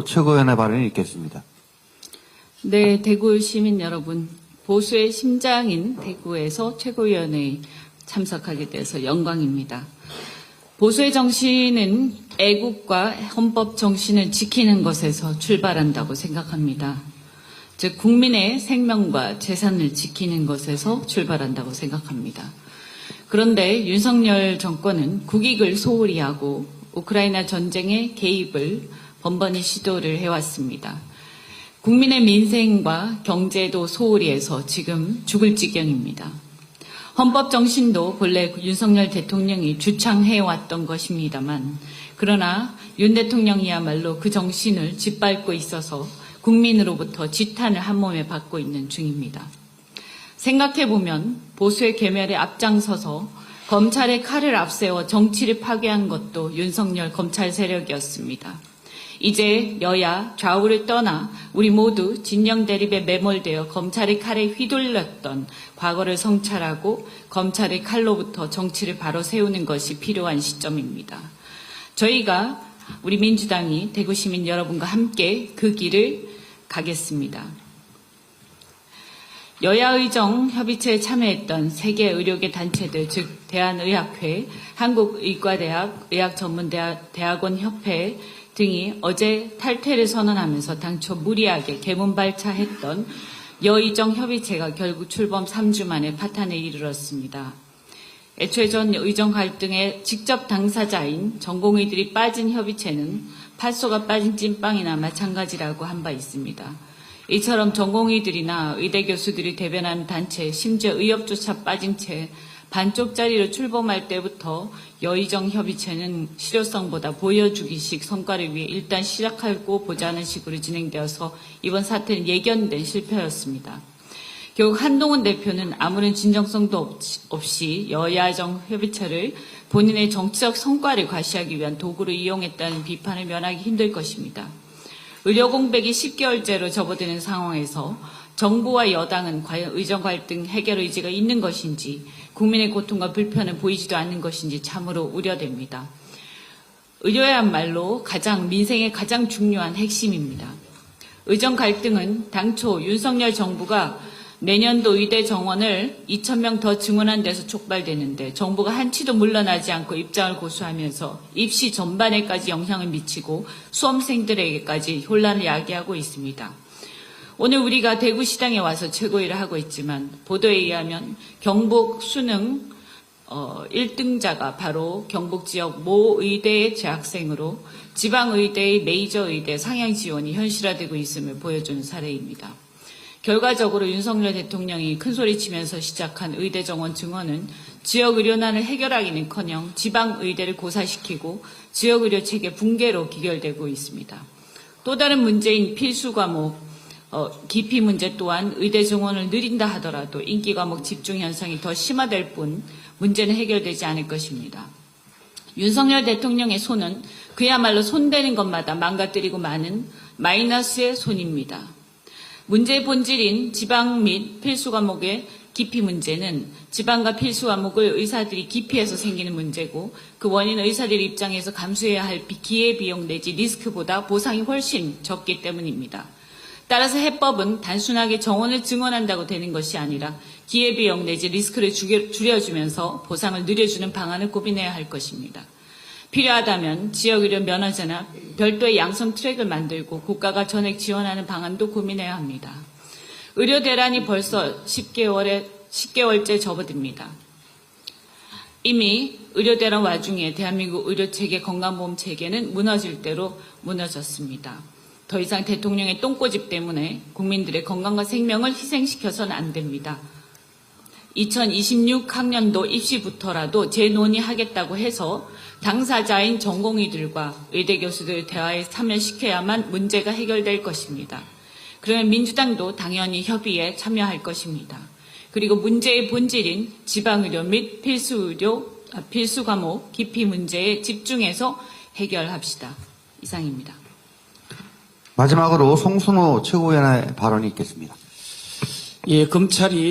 최고위원의 발언이 있겠습니다. 네, 대구 시민 여러분, 보수의 심장인 대구에서 최고위원회에 참석하게 돼서 영광입니다. 보수의 정신은 애국과 헌법 정신을 지키는 것에서 출발한다고 생각합니다. 즉, 국민의 생명과 재산을 지키는 것에서 출발한다고 생각합니다. 그런데 윤석열 정권은 국익을 소홀히 하고 우크라이나 전쟁에 개입을 번번이 시도를 해왔습니다. 국민의 민생과 경제도 소홀히 해서 지금 죽을 지경입니다. 헌법 정신도 본래 윤석열 대통령이 주창해왔던 것입니다만, 그러나 윤 대통령이야말로 그 정신을 짓밟고 있어서 국민으로부터 지탄을 한몸에 받고 있는 중입니다. 생각해보면 보수의 괴멸에 앞장서서 검찰의 칼을 앞세워 정치를 파괴한 것도 윤석열 검찰 세력이었습니다. 이제 여야 좌우를 떠나 우리 모두 진영 대립에 매몰되어 검찰의 칼에 휘둘렸던 과거를 성찰하고 검찰의 칼로부터 정치를 바로 세우는 것이 필요한 시점입니다. 저희가 우리 민주당이 대구 시민 여러분과 함께 그 길을 가겠습니다. 여야의정협의체에 참여했던 세계 의료계 단체들, 즉 대한의학회, 한국의과대학, 의학전문대학원 협회 등이 어제 탈퇴를 선언하면서 당초 무리하게 개문발차했던 여의정협의체가 결국 출범 3주 만에 파탄에 이르렀습니다. 애초에 전 의정 갈등의 직접 당사자인 전공의들이 빠진 협의체는 팥소가 빠진 찐빵이나 마찬가지라고 한 바 있습니다. 이처럼 전공의들이나 의대 교수들이 대변하는 단체, 심지어 의협조차 빠진 채 반쪽짜리로 출범할 때부터 여의정협의체는 실효성보다 보여주기식 성과를 위해 일단 시작하고 보자는 식으로 진행되어서 이번 사태는 예견된 실패였습니다. 결국 한동훈 대표는 아무런 진정성도 없이 여야정협의체를 본인의 정치적 성과를 과시하기 위한 도구로 이용했다는 비판을 면하기 힘들 것입니다. 의료 공백이 10개월째로 접어드는 상황에서 정부와 여당은 과연 의정 갈등 해결 의지가 있는 것인지, 국민의 고통과 불편은 보이지도 않는 것인지 참으로 우려됩니다. 의료야말로 민생의 가장 중요한 핵심입니다. 의정 갈등은 당초 윤석열 정부가 내년도 의대 정원을 2,000명 더 증원한 데서 촉발되는데, 정부가 한치도 물러나지 않고 입장을 고수하면서 입시 전반에까지 영향을 미치고 수험생들에게까지 혼란을 야기하고 있습니다. 오늘 우리가 대구시당에 와서 최고위를 하고 있지만, 보도에 의하면 경북 수능 1등자가 바로 경북 지역 모 의대의 재학생으로 지방의대의 메이저 의대 상향 지원이 현실화되고 있음을 보여주는 사례입니다. 결과적으로 윤석열 대통령이 큰소리치면서 시작한 의대 정원 증원은 지역 의료난을 해결하기는커녕 지방 의대를 고사시키고 지역 의료 체계 붕괴로 기결되고 있습니다. 또 다른 문제인 필수 과목 기피 문제 또한 의대 증원을 느린다 하더라도 인기 과목 집중 현상이 더 심화될 뿐 문제는 해결되지 않을 것입니다. 윤석열 대통령의 손은 그야말로 손대는 것마다 망가뜨리고 마는 마이너스의 손입니다. 문제의 본질인 지방 및 필수 과목의 기피 문제는 지방과 필수 과목을 의사들이 기피해서 생기는 문제고, 그 원인은 의사들 입장에서 감수해야 할 기회비용 내지 리스크보다 보상이 훨씬 적기 때문입니다. 따라서 해법은 단순하게 정원을 증원한다고 되는 것이 아니라 기회비용 내지 리스크를 줄여주면서 보상을 늘려주는 방안을 고민해야 할 것입니다. 필요하다면 지역의료 면허제나 별도의 양성 트랙을 만들고 국가가 전액 지원하는 방안도 고민해야 합니다. 의료 대란이 벌써 10개월째 접어듭니다. 이미 의료 대란 와중에 대한민국 의료체계, 건강보험 체계는 무너질 대로 무너졌습니다. 더 이상 대통령의 똥꼬집 때문에 국민들의 건강과 생명을 희생시켜서는 안 됩니다. 2026학년도 입시부터라도 재논의하겠다고 해서 당사자인 전공의들과 의대 교수들 대화에 참여시켜야만 문제가 해결될 것입니다. 그러면 민주당도 당연히 협의에 참여할 것입니다. 그리고 문제의 본질인 지방의료 및 필수 과목 기피 문제에 집중해서 해결합시다. 이상입니다. 마지막으로 송순호 최고위원의 발언이 있겠습니다. 예, 검찰이